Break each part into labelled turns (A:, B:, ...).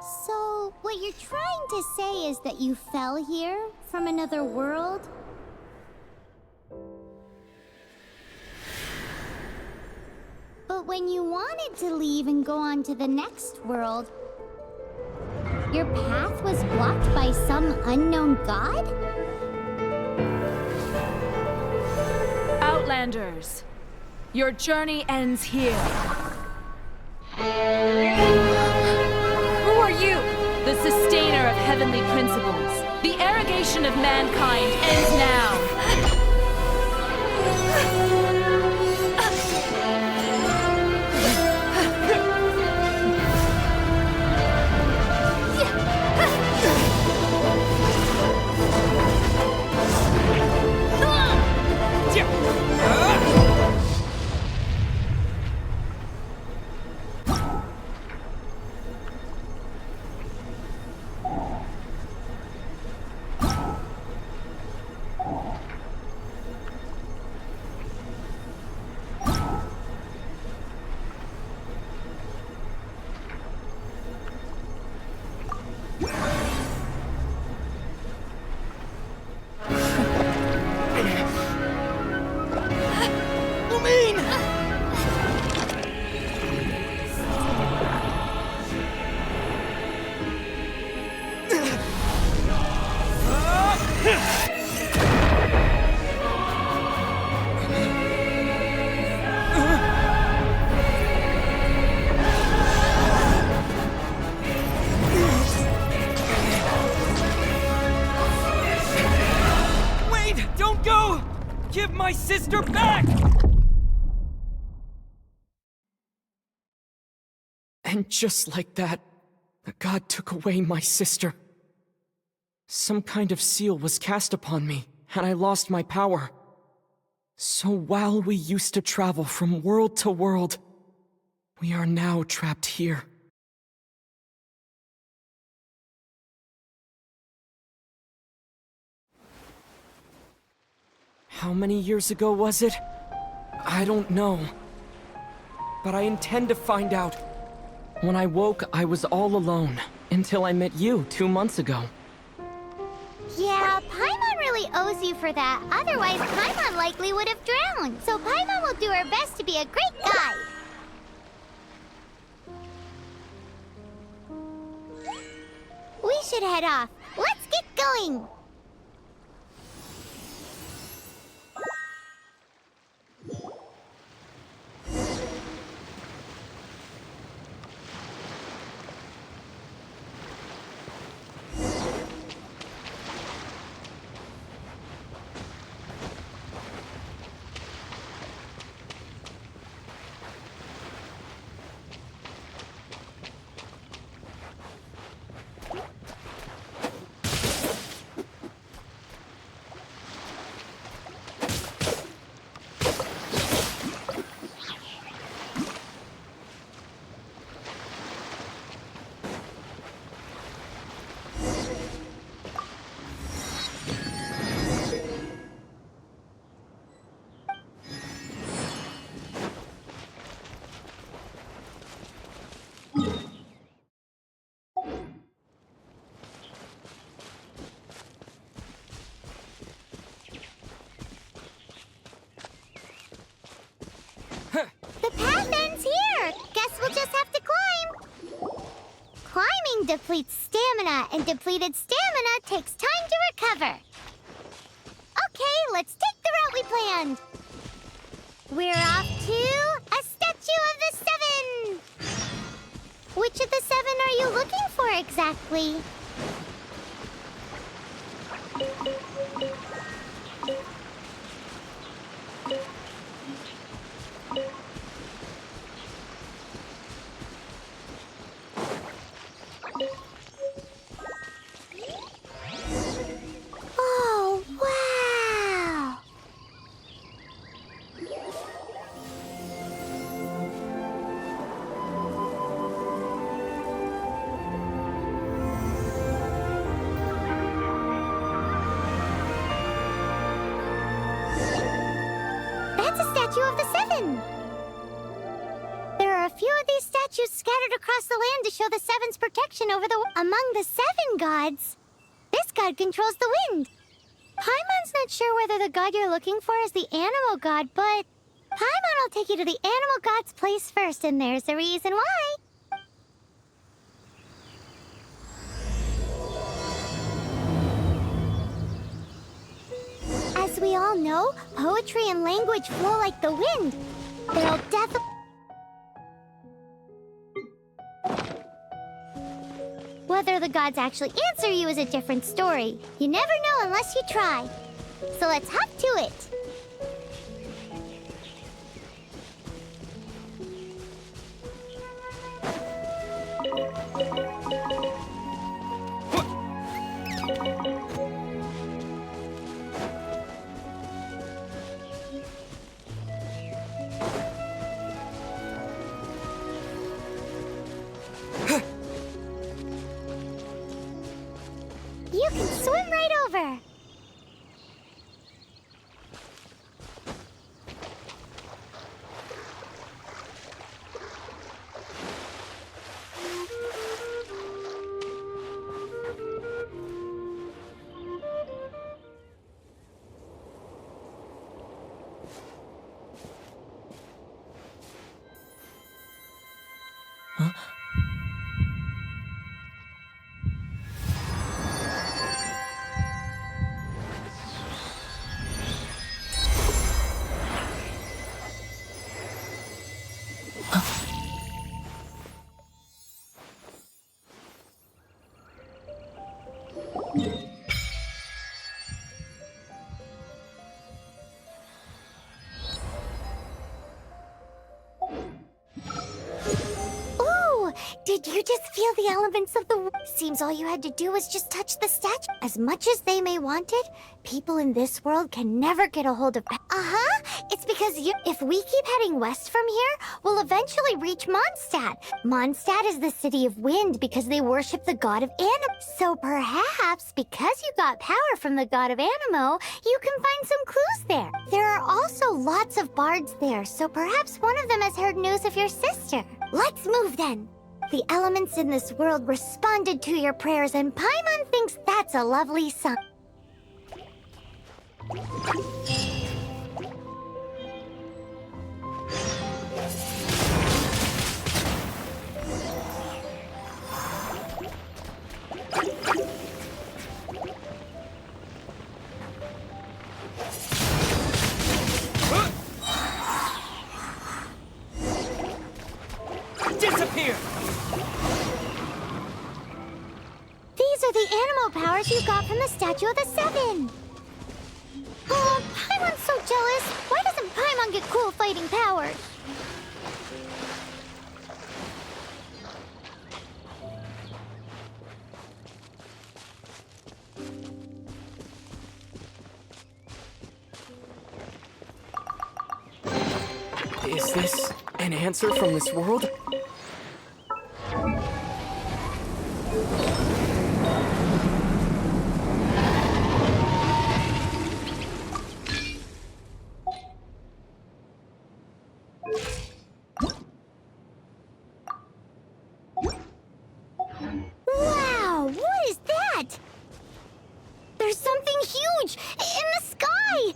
A: So, what you're trying to say is that you fell here from another world? But when you wanted to leave and go on to the next world, your path was blocked by some unknown god?
B: Outlanders, your journey ends here. Who are you? The sustainer of heavenly principles. The arrogation of mankind ends now.
C: Give my sister back! And just like that, the god took away my sister. Some kind of seal was cast upon me, and I lost my power. So while we used to travel from world to world, we are now trapped here. How many years ago was it? I don't know. But I intend to find out. When I woke, I was all alone, until I met you 2 months ago.
A: Yeah, Paimon really owes you for that. Otherwise, Paimon likely would have drowned. So Paimon will do her best to be a great guide. We should head off. Let's get going! The path ends here! Guess we'll just have to climb! Climbing depletes stamina, and depleted stamina takes time to recover. Okay, let's take the route we planned! We're off to a Statue of the Seven! Which of the 7 are you looking for exactly? Oh, wow! That's a Statue of the Seven! There are a few of these statues statues scattered across the land to show the Seven's protection over among the 7 gods. This god controls the wind. Paimon's not sure whether the god you're looking for is the animal god, but Paimon will take you to the animal god's place first, and there's the reason why. As we all know, poetry and language flow like the wind. There'll definitely... Whether the gods actually answer you is a different story. You never know unless you try. So let's hop to it. You can swim right over. Did you just feel the elements of the world? Seems all you had to do was just touch the statue. As much as they may want it, people in this world can never get a hold of... It's because if we keep heading west from here, we'll eventually reach Mondstadt. Mondstadt is the city of wind because they worship the god of Animo. So perhaps, because you got power from the god of Animo, you can find some clues there. There are also lots of bards there, so perhaps one of them has heard news of your sister. Let's move then. The elements in this world responded to your prayers, and Paimon thinks that's a lovely sign.
C: Disappear!
A: These are the animal powers you got from the Statue of the 7. Oh, Paimon's so jealous. Why doesn't Paimon get cool fighting powers?
C: Is this an answer from this world?
A: Wow, what is that? There's something huge in the sky!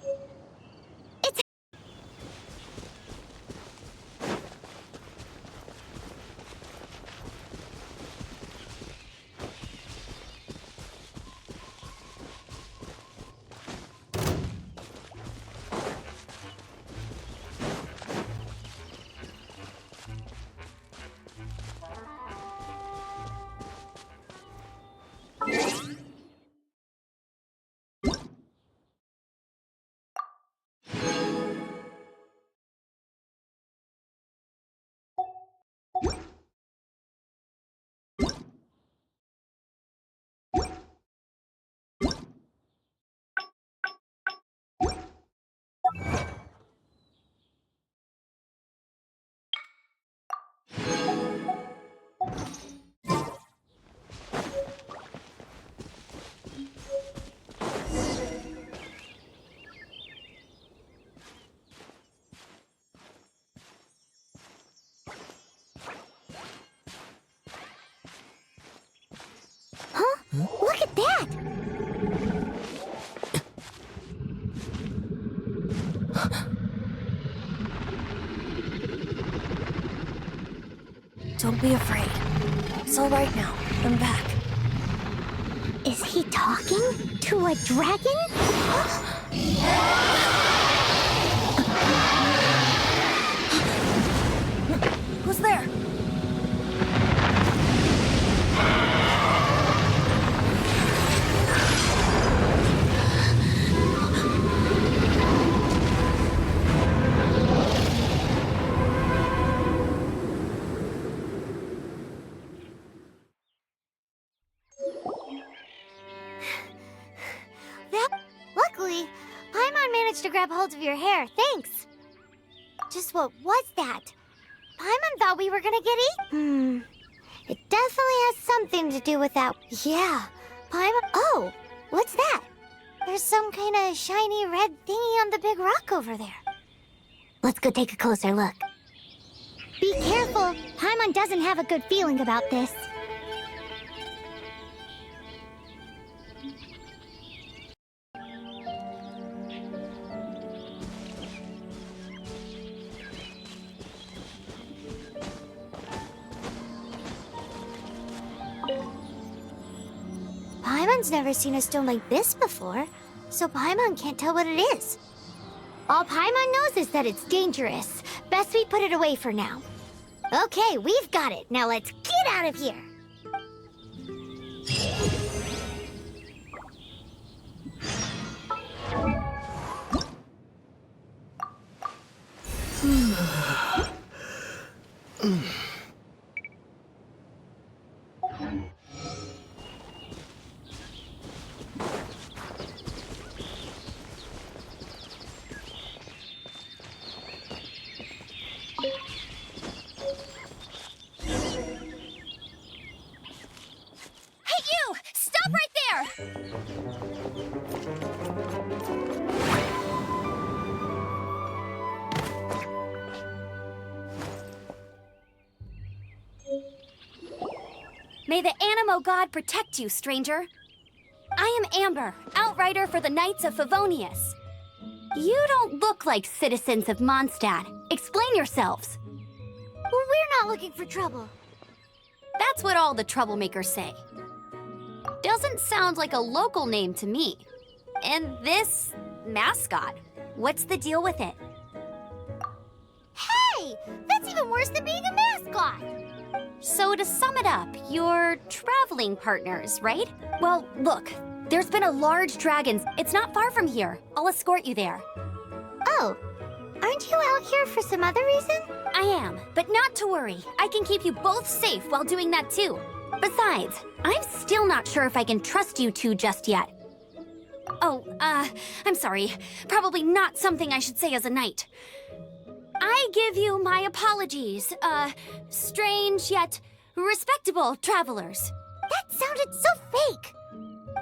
B: Don't be afraid. It's all right now. I'm back.
A: Is he talking to a dragon?
B: Who's there?
A: Luckily, Paimon managed to grab hold of your hair. Thanks. Just what was that? Paimon thought we were gonna get eaten. It definitely has something to do with that. Yeah, Paimon. Oh, what's that? There's some kind of shiny red thingy on the big rock over there. Let's go take a closer look. Be careful. Paimon doesn't have a good feeling about this. Paimon's never seen a stone like this before, so Paimon can't tell what it is. All Paimon knows is that it's dangerous. Best we put it away for now. Okay, we've got it. Now let's get out of here.
B: Hey, you! Stop right there! May the Animo God protect you, stranger. I am Amber, outrider for the Knights of Favonius. You don't look like citizens of Mondstadt. Explain yourselves.
A: We're not looking for trouble.
B: That's what all the troublemakers say. Doesn't sound like a local name to me. And this mascot, what's the deal with it?
A: Hey! That's even worse than being a mascot!
B: So to sum it up, you're traveling partners, right? Well, look, there's been a large dragon. It's not far from here. I'll escort you there.
A: Oh, aren't you out here for some other reason?
B: I am, but not to worry. I can keep you both safe while doing that too. Besides, I'm still not sure if I can trust you two just yet. Oh, I'm sorry. Probably not something I should say as a knight. I give you my apologies, strange yet respectable travelers.
A: That sounded so fake.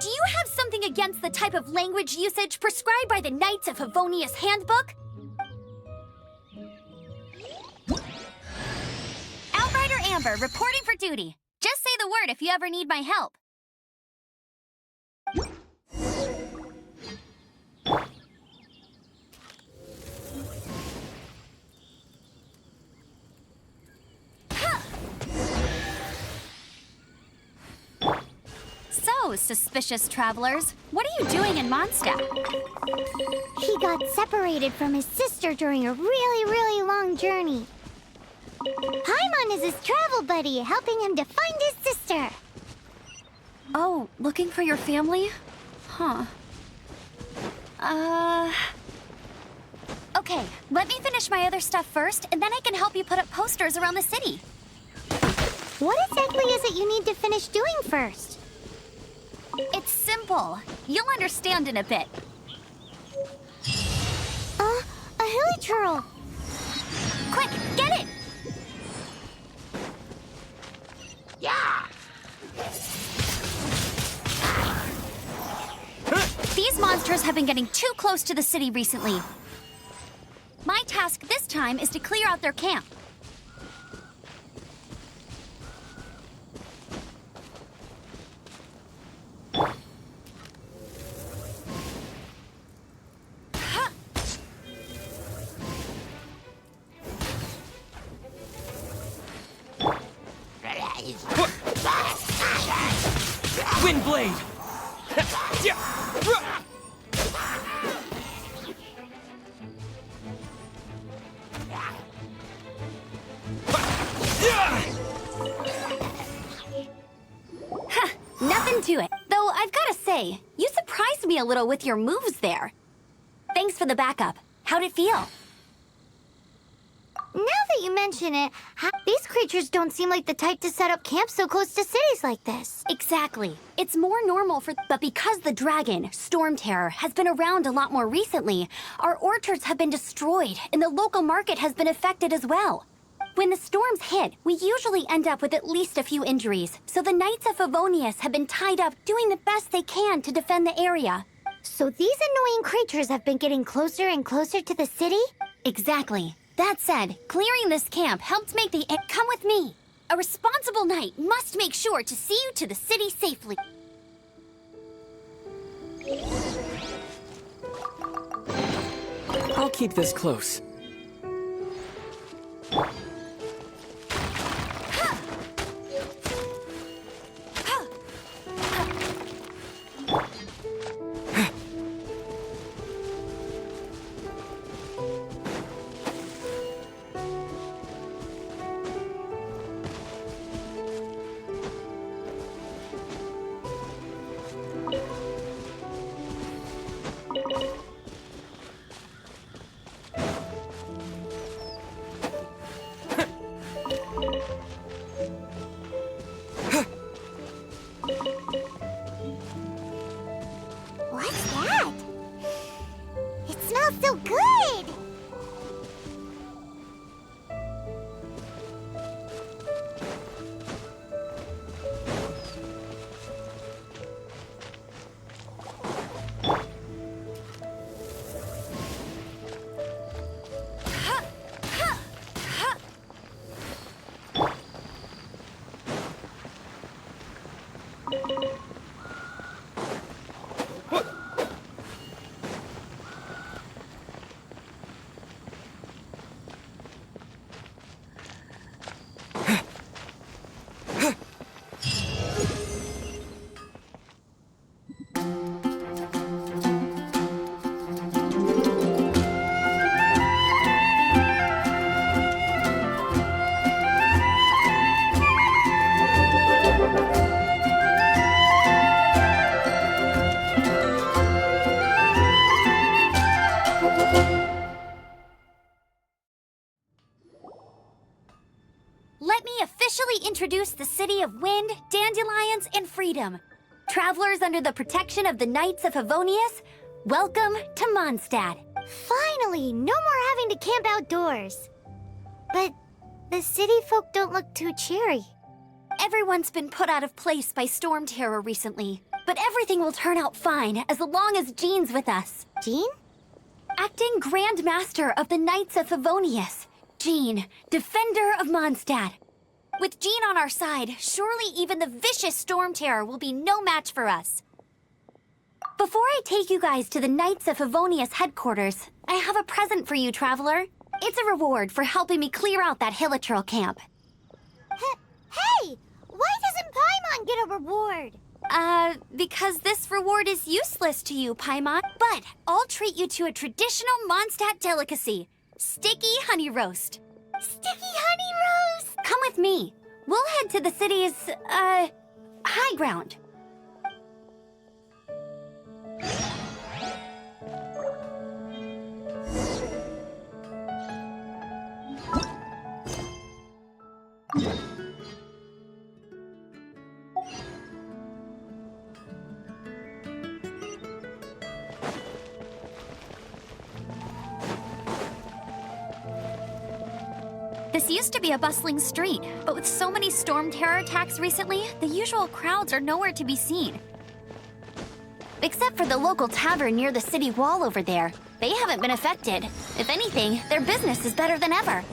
B: Do you have something against the type of language usage prescribed by the Knights of Favonius Handbook? Outrider Amber, reporting for duty. Just say the word if you ever need my help. So, suspicious travelers, what are you doing in Mondstadt?
A: He got separated from his sister during a really long journey. Paimon is his travel buddy, helping him to find his sister.
B: Oh, looking for your family? Huh. Okay, let me finish my other stuff first, and then I can help you put up posters around the city.
A: What exactly is it you need to finish doing first?
B: It's simple. You'll understand in a bit.
A: A hilly churl.
B: Quick, get it!
A: Yeah!
B: These monsters have been getting too close to the city recently. My task this time is to clear out their camp.
C: Windblade!
B: Nothing to it. Though I've gotta say, you surprised me a little with your moves there. Thanks for the backup. How'd it feel?
A: Now that you mention it, these creatures don't seem like the type to set up camp so close to cities like this.
B: Exactly. It's more normal but because the dragon, Storm Terror, has been around a lot more recently, our orchards have been destroyed and the local market has been affected as well. When the storms hit, we usually end up with at least a few injuries, so the Knights of Favonius have been tied up doing the best they can to defend the area.
A: So these annoying creatures have been getting closer and closer to the city?
B: Exactly. That said, clearing this camp helped make the... Come with me! A responsible knight must make sure to see you to the city safely.
C: I'll keep this close.
A: What's that? It smells so good!
B: Let me officially introduce the city of wind, dandelions, and freedom. Travelers under the protection of the Knights of Favonius, welcome to Mondstadt.
A: Finally, no more having to camp outdoors. But the city folk don't look too cheery.
B: Everyone's been put out of place by Storm Terror recently, but everything will turn out fine as long as Jean's with us.
A: Jean?
B: Acting Grand Master of the Knights of Favonius, Jean, Defender of Mondstadt. With Jean on our side, surely even the vicious Storm Terror will be no match for us. Before I take you guys to the Knights of Favonius headquarters, I have a present for you, Traveler. It's a reward for helping me clear out that Hilichurl camp.
A: Hey! Why doesn't Paimon get a reward?
B: Because this reward is useless to you, Paimon. But I'll treat you to a traditional Mondstadt delicacy, sticky honey roast.
A: Sticky honey roast!
B: Come with me. We'll head to the city's, high ground. This used to be a bustling street, but with so many Storm Terror attacks recently, the usual crowds are nowhere to be seen. Except for the local tavern near the city wall over there. They haven't been affected. If anything, their business is better than ever.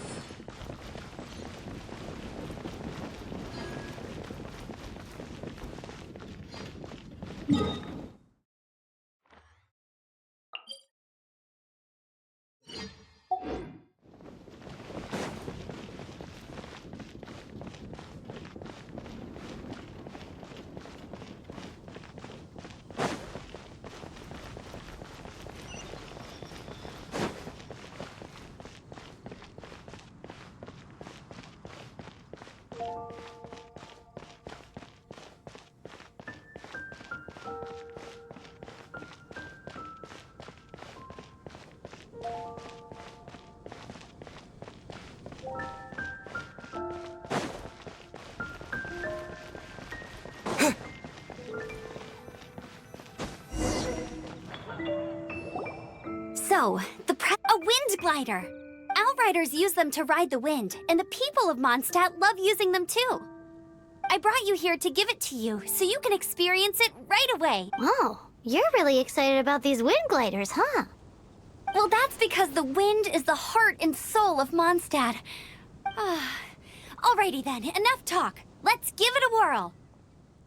B: So, a wind glider. Outriders use them to ride the wind, and the people of Mondstadt love using them too. I brought you here to give it to you, so you can experience it right away.
A: Oh, you're really excited about these wind gliders, huh?
B: Well, that's because the wind is the heart and soul of Mondstadt. Alrighty then, enough talk. Let's give it a whirl.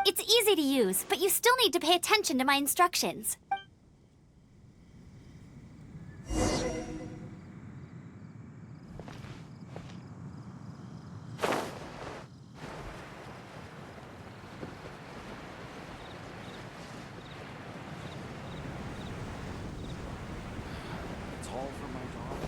B: It's easy to use, but you still need to pay attention to my instructions.
D: It's all for my daughter.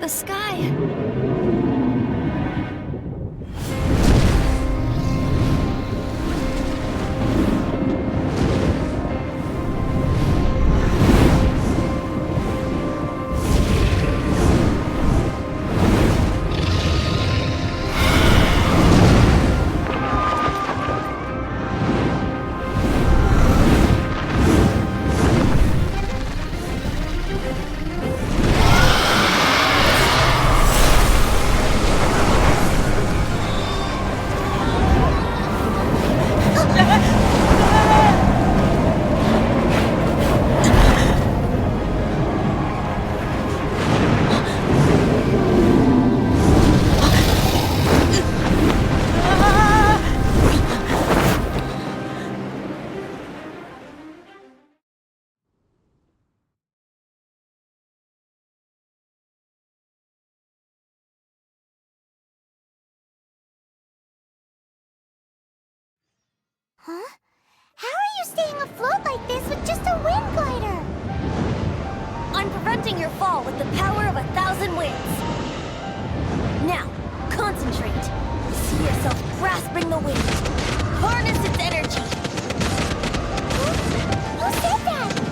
B: The sky.
A: Huh? How are you staying afloat like this with just a wind glider?
B: I'm preventing your fall with the power of 1,000 winds. Now, concentrate. See yourself grasping the wind. Harness its energy.
A: Who said that?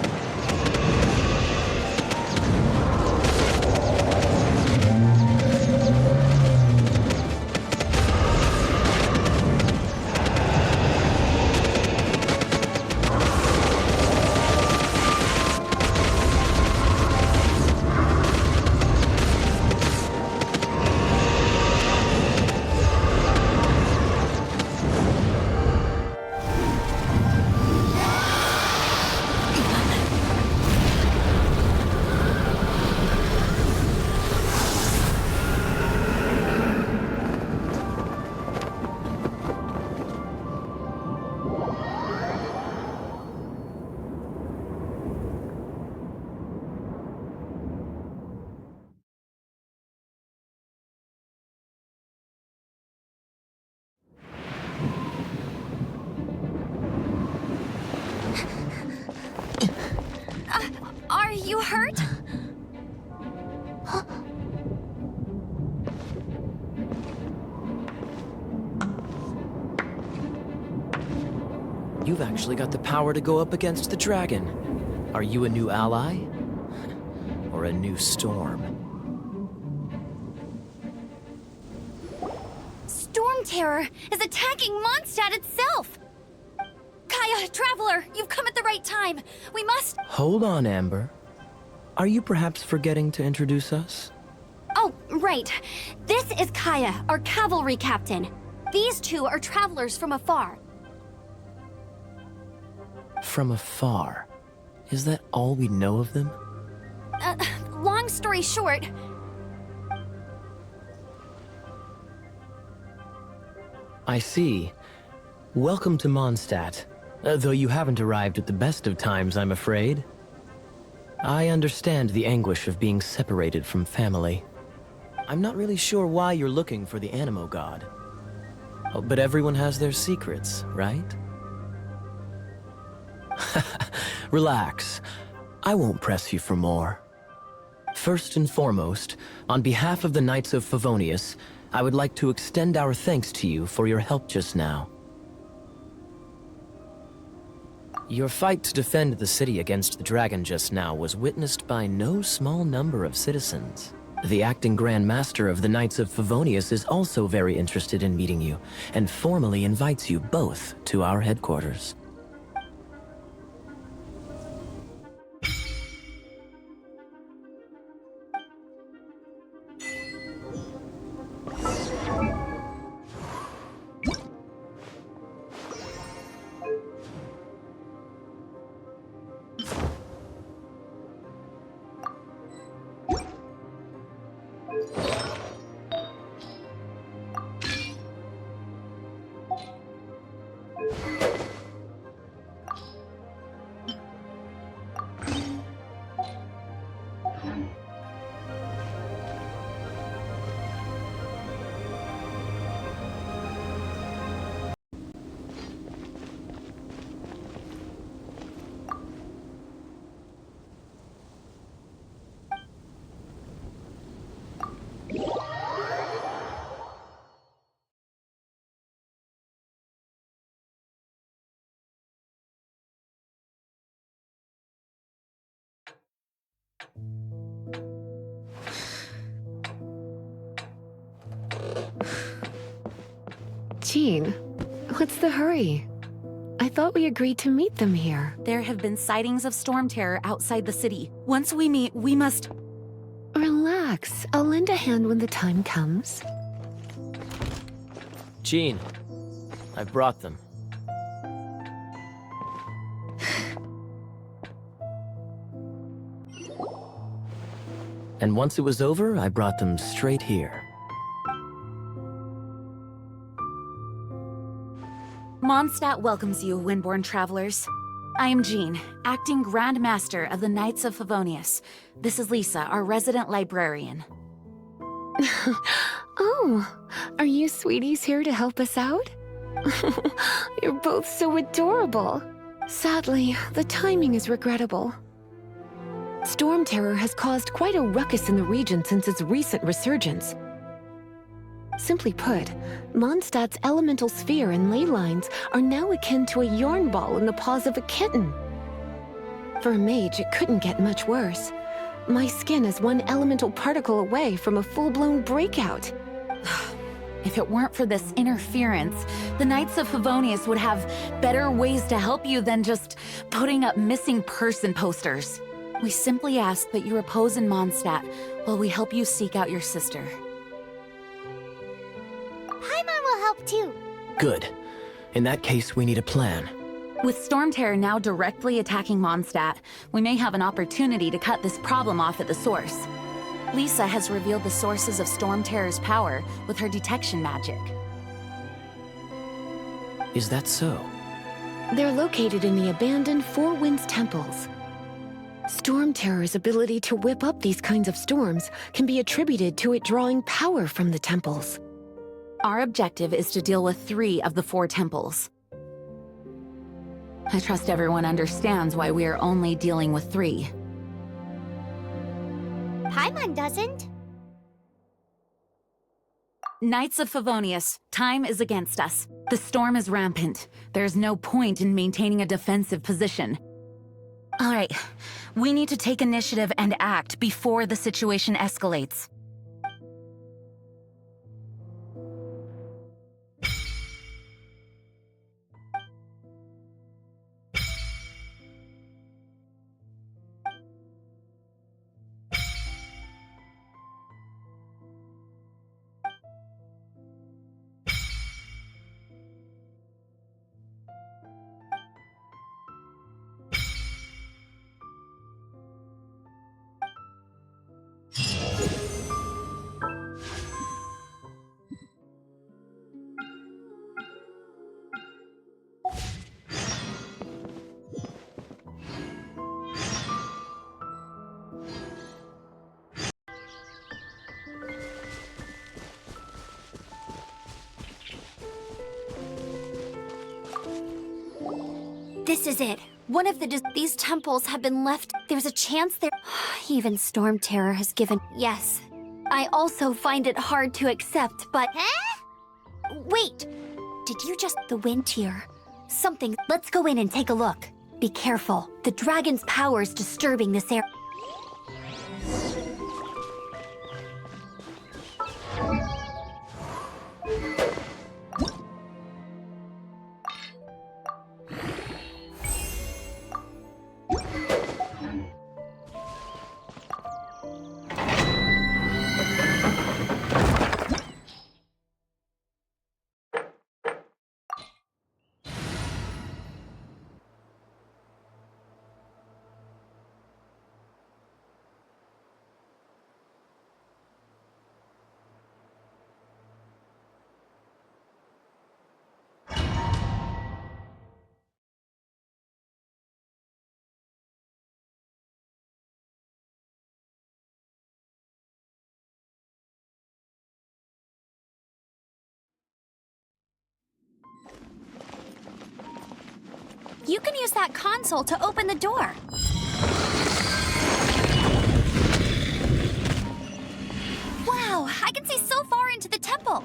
B: Are you hurt?
E: You've actually got the power to go up against the dragon. Are you a new ally? Or a new storm?
B: Storm Terror is attacking Mondstadt itself! Kaya, Traveler, you've come at the right time. We must...
E: Hold on, Amber. Are you perhaps forgetting to introduce us?
B: Oh, right. This is Kaya, our cavalry captain. These two are travelers from afar.
E: From afar. Is that all we know of them?
B: Long story short...
E: I see. Welcome to Mondstadt. Though you haven't arrived at the best of times, I'm afraid. I understand the anguish of being separated from family. I'm not really sure why you're looking for the Animo God. Oh, but everyone has their secrets, right? Relax. I won't press you for more. First and foremost, on behalf of the Knights of Favonius, I would like to extend our thanks to you for your help just now. Your fight to defend the city against the dragon just now was witnessed by no small number of citizens. The acting Grand Master of the Knights of Favonius is also very interested in meeting you, and formally invites you both to our headquarters.
D: Jean, what's the hurry? I thought we agreed to meet them here.
B: There have been sightings of storm terror outside the city. Once we meet, we must...
D: Relax. I'll lend a hand when the time comes.
E: Jean, I've brought them. And once it was over, I brought them straight here.
B: Mondstadt welcomes you, Windborn travelers. I am Jean, acting Grand Master of the Knights of Favonius. This is Lisa, our resident librarian.
D: Oh, are you sweeties here to help us out? You're both so adorable. Sadly, the timing is regrettable. Storm terror has caused quite a ruckus in the region since its recent resurgence. Simply put, Mondstadt's elemental sphere and ley lines are now akin to a yarn ball in the paws of a kitten. For a mage, it couldn't get much worse. My skin is one elemental particle away from a full-blown breakout.
B: If it weren't for this interference, the Knights of Favonius would have better ways to help you than just putting up missing person posters. We simply ask that you repose in Mondstadt while we help you seek out your sister.
A: Paimon will help too.
E: Good. In that case, we need a plan.
B: With Storm Terror now directly attacking Mondstadt, we may have an opportunity to cut this problem off at the source. Lisa has revealed the sources of Storm Terror's power with her detection magic.
E: Is that so?
D: They're located in the abandoned Four Winds temples. Storm Terror's ability to whip up these kinds of storms can be attributed to it drawing power from the temples.
B: Our objective is to deal with 3 of the 4 temples. I trust everyone understands why we are only dealing with 3.
A: Paimon doesn't.
B: Knights of Favonius, time is against us. The storm is rampant. There's no point in maintaining a defensive position. All right, we need to take initiative and act before the situation escalates.
F: This is it. One of these temples have been left. There's a chance there. Even Storm Terror has given. Yes. I also find it hard to accept, but.
A: Huh?
F: Wait! Did you just. The wind here? Something. Let's go in and take a look. Be careful. The dragon's power is disturbing this area. You can use that console to open the door. Wow, I can see so far into the temple.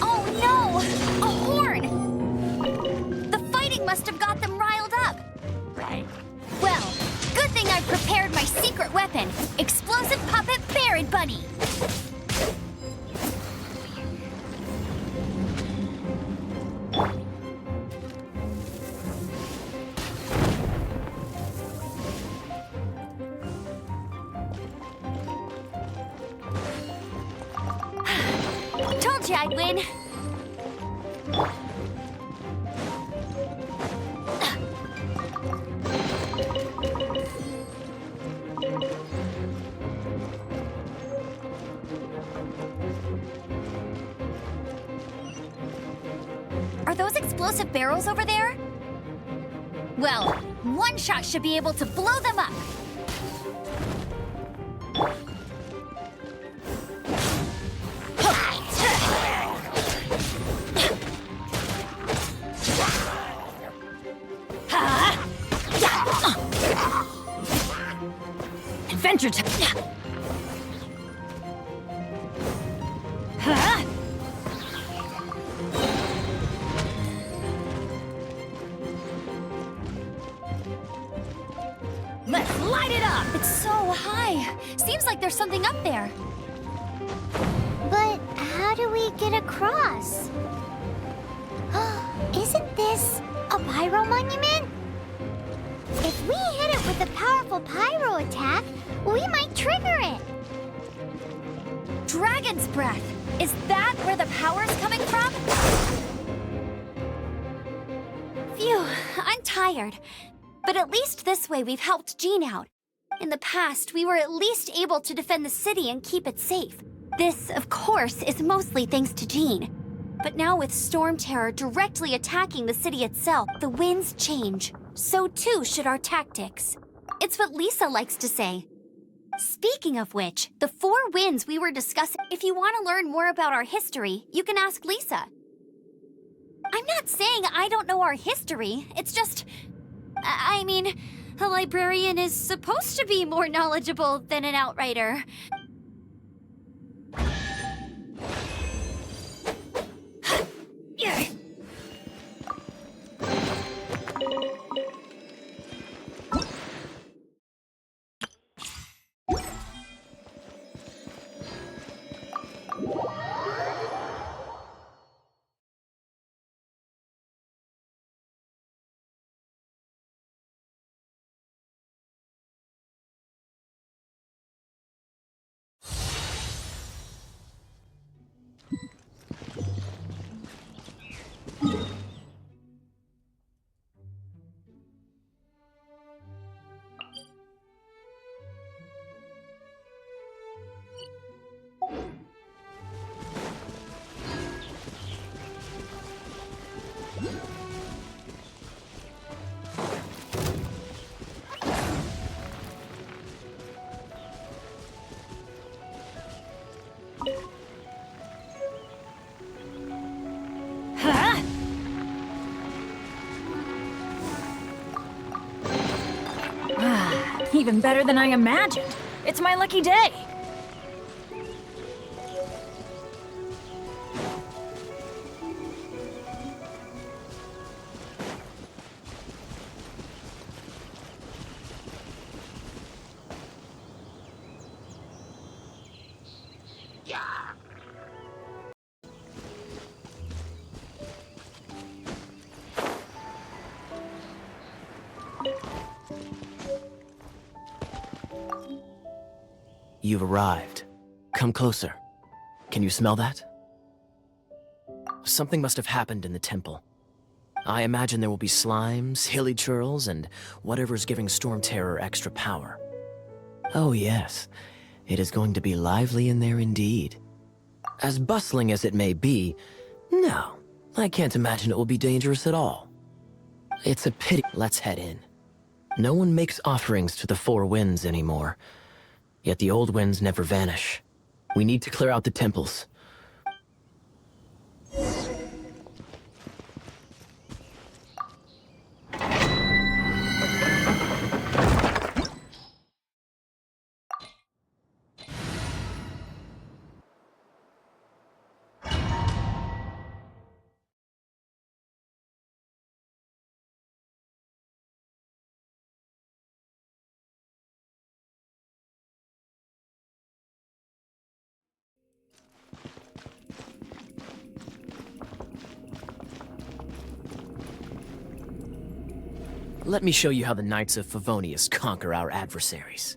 F: Oh no! A horn! The fighting must have got them riled up. Well, good thing I prepared my secret weapon, explosive puppet Barrett Bunny. Told you I'd win. Are those explosive barrels over there? Well, one shot should be able to blow them up. Adventure time. Let's light it up! It's so high. Seems like there's something up there.
A: But how do we get across? Isn't this a pyro monument? If we hit it with a powerful pyro attack, we might trigger it.
F: Dragon's breath. Is that where the power's coming from? Phew, I'm tired. But at least this way we've helped Jean out. In the past, we were at least able to defend the city and keep it safe. This, of course, is mostly thanks to Jean. But now with Storm Terror directly attacking the city itself, the winds change. So too should our tactics. It's what Lisa likes to say. Speaking of which, the 4 winds we were discussing, if you want to learn more about our history, you can ask Lisa. I'm not saying I don't know our history, it's just... I mean, a librarian is supposed to be more knowledgeable than an outrider.
G: even better than I imagined. It's my lucky day.
E: You've arrived. Come closer. Can you smell that? Something must have happened in the temple. I imagine there will be slimes, hilly churls, and whatever's giving Storm Terror extra power. Oh yes, it is going to be lively in there indeed. As bustling as it may be, no, I can't imagine it will be dangerous at all. It's a pity. Let's head in. No one makes offerings to the Four Winds anymore. Yet the old winds never vanish. We need to clear out the temples. Let me show you how the Knights of Favonius conquer our adversaries.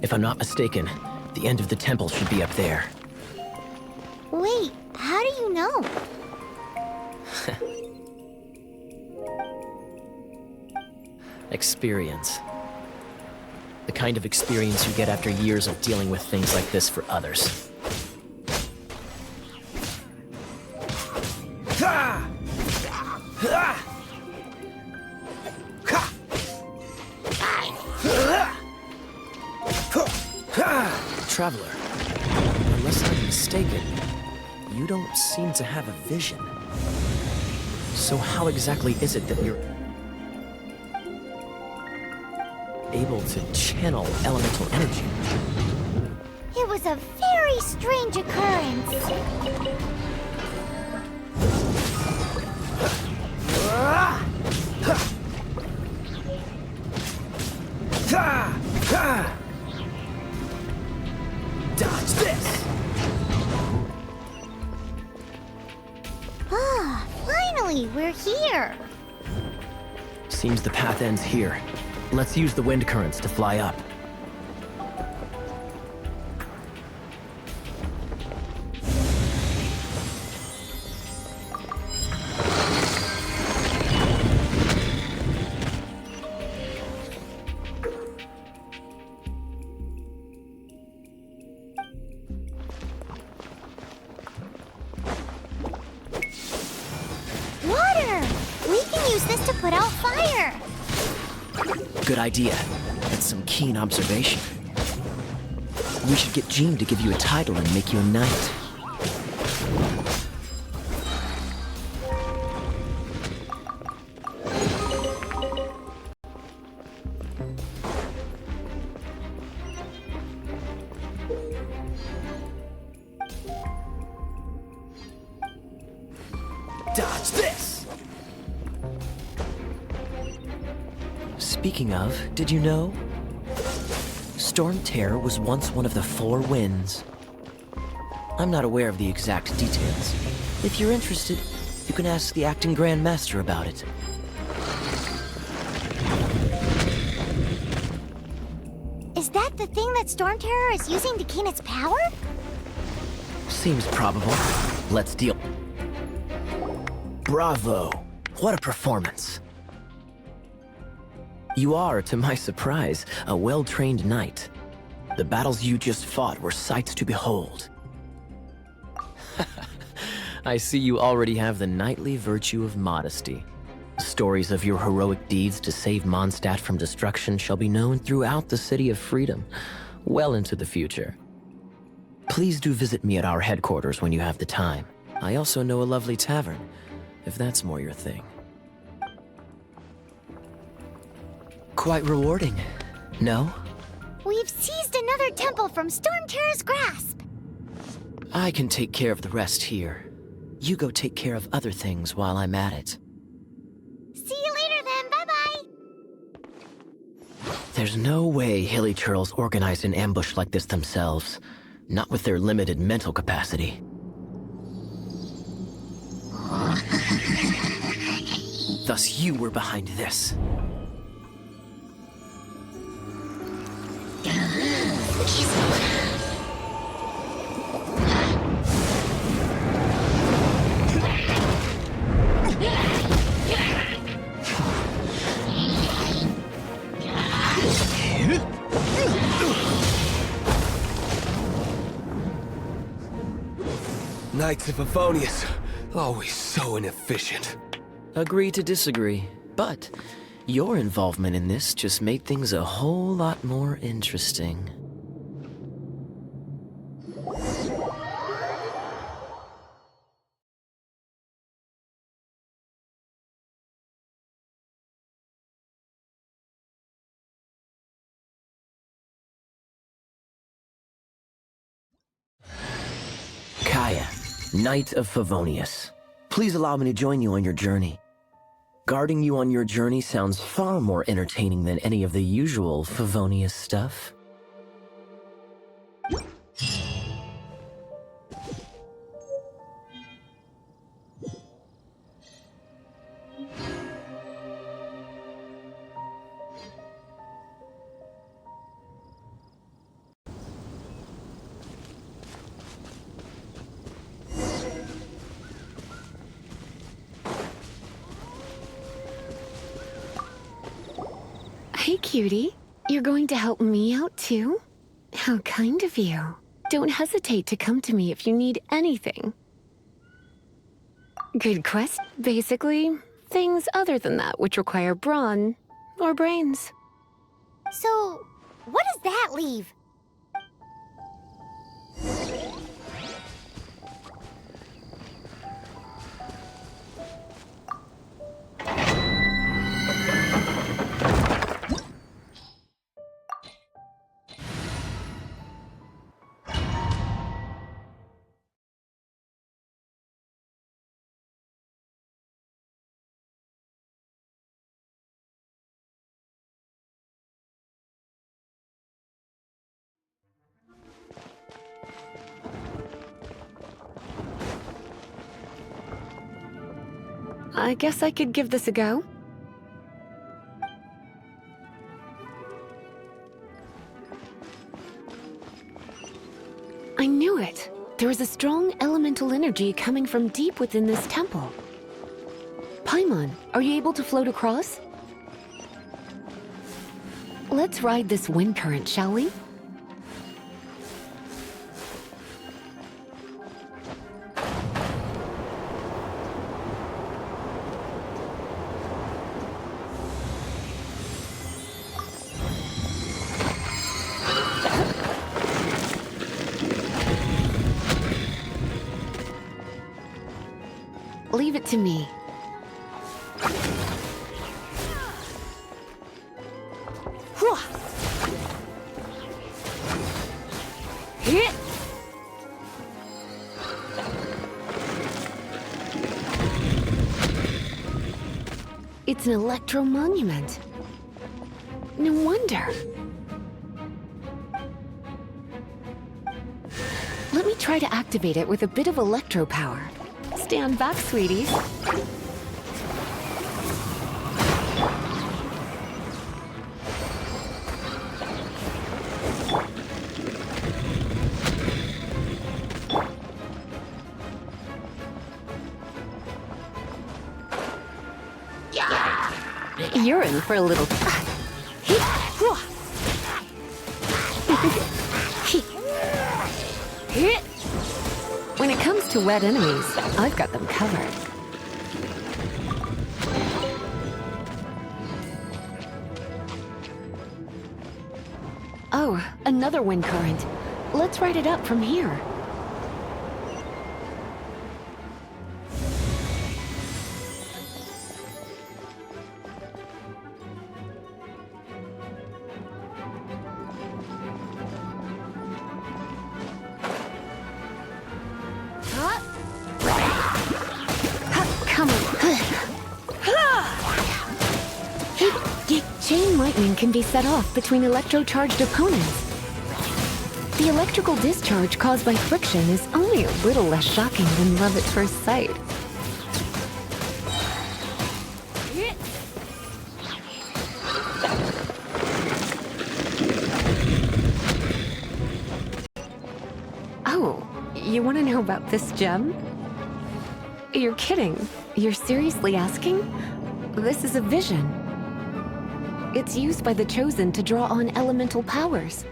E: If I'm not mistaken, the end of the temple should be up there.
A: Wait, how do you know?
E: Experience. The kind of experience you get after years of dealing with things like this for others. Traveler, unless I'm mistaken, you don't seem to have a vision. So how exactly is it that you're able to channel elemental energy?
A: It was a very strange occurrence.
E: Dodge this!
A: Ah, finally, we're here.
E: Seems the path ends here. Let's use the wind currents to fly up.
A: Water! We can use this to put out fire.
E: Good idea. That's some keen observation. We should get Jean to give you a title and make you a knight. Dodge this! Speaking of, did you know? Storm Terror was once one of the Four Winds. I'm not aware of the exact details. If you're interested, you can ask the acting Grand Master about it.
A: Is that the thing that Storm Terror is using to gain its power?
E: Seems probable. Let's deal. Bravo! What a performance! You are, to my surprise, a well-trained knight. The battles you just fought were sights to behold. I see you already have the knightly virtue of modesty. Stories of your heroic deeds to save Mondstadt from destruction shall be known throughout the City of Freedom, well into the future. Please do visit me at our headquarters when you have the time. I also know a lovely tavern, if that's more your thing. Quite rewarding, no?
A: We've seized another temple from Storm Terror's grasp.
E: I can take care of the rest here. You go take care of other things while I'm at it.
A: See you later then, bye-bye.
E: There's no way Hilly Churls organized an ambush like this themselves. Not with their limited mental capacity. Thus you were behind this.
H: Knights of Favonius, always so inefficient.
E: Agree to disagree, but your involvement in this just made things a whole lot more interesting. Kaya, Knight of Favonius. Please allow me to join you on your journey. Guarding you on your journey sounds far more entertaining than any of the usual Favonius stuff.
D: Hey, cutie. You're going to help me out, too? How kind of you. Don't hesitate to come to me if you need anything. Good quest. Basically, things other than that which require brawn or brains.
A: So, what does that leave?
D: I guess I could give this a go. I knew it. There is a strong elemental energy coming from deep within this temple. Paimon, are you able to float across? Let's ride this wind current, shall we? Leave it to me. It's an electro monument. No wonder. Let me try to activate it with a bit of electro power. Stand back, sweeties. You're in for a little... When it comes to wet enemies, I've got them covered. Oh, another wind current. let's ride it up from here. Come on. Chain lightning can be set off between electro-charged opponents. The electrical discharge caused by friction is only a little less shocking than love at first sight. Oh, you want to know about this gem? You're kidding. You're seriously asking? This is a vision. It's used by the Chosen to draw on elemental powers.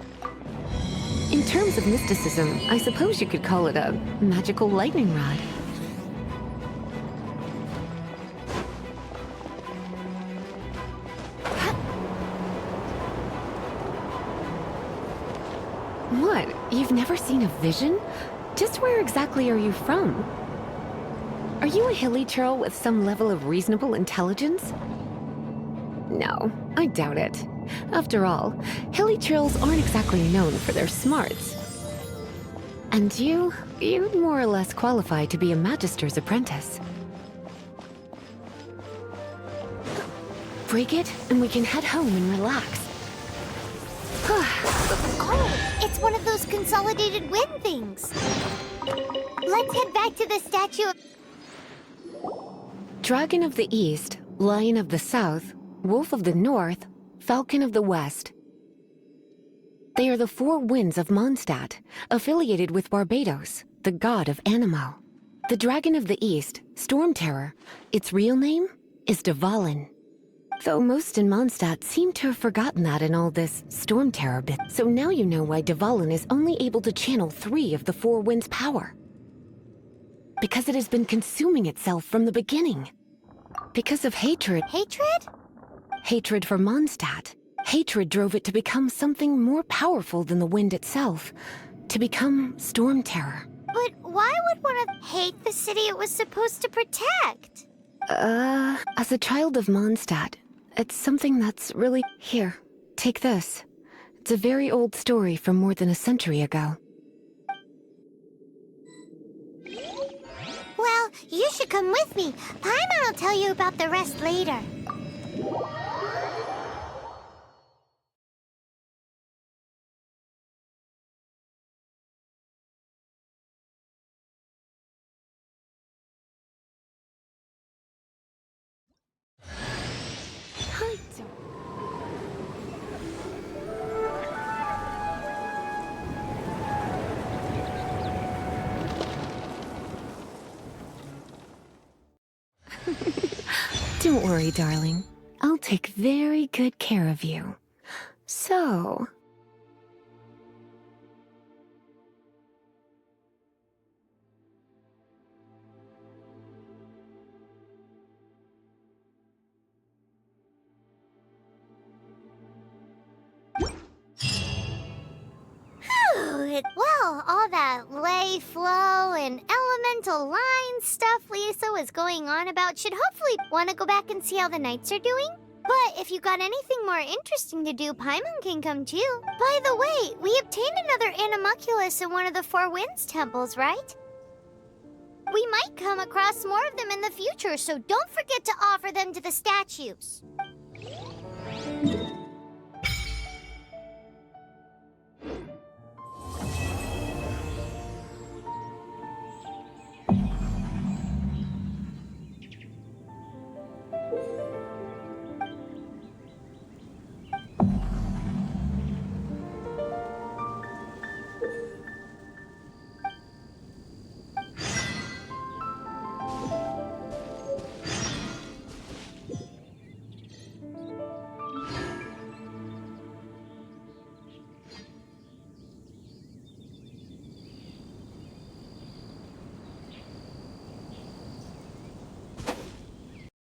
D: In terms of mysticism, I suppose you could call it a magical lightning rod. What? You've never seen a vision? Just where exactly are you from? Are you a hilly churl with some level of reasonable intelligence? No, I doubt it. After all, hilly churls aren't exactly known for their smarts. And you'd more or less qualify to be a magister's apprentice. Break it, and we can head home and relax.
A: Oh, it's one of those consolidated wind things. Let's head back to the statue.
D: Dragon of the East, Lion of the South, Wolf of the North, Falcon of the West. They are the four winds of Mondstadt, affiliated with Barbados, the god of Anemo. The Dragon of the East, Storm Terror, its real name is Dvalin. Though most in Mondstadt seem to have forgotten that in all this Storm Terror bit. So now you know why Dvalin is only able to channel 3 of the four winds' power. Because it has been consuming itself from the beginning. Because of hatred.
A: Hatred?
D: Hatred for Mondstadt. Hatred drove it to become something more powerful than the wind itself. To become Storm Terror.
A: But why would one hate the city it was supposed to protect?
D: As a child of Mondstadt, it's something that's really... Here, take this. It's a very old story from more than a century ago.
A: Well, you should come with me. Paimon will tell you about the rest later.
D: Don't worry, darling. I'll take very good care of you. So...
A: Well, all that lay, flow, and elemental line stuff Lisa was going on about should hopefully want to go back and see how the knights are doing. But if you got anything more interesting to do, Paimon can come too. By the way, we obtained another Animalculus in one of the Four Winds temples, right? We might come across more of them in the future, so don't forget to offer them to the statues.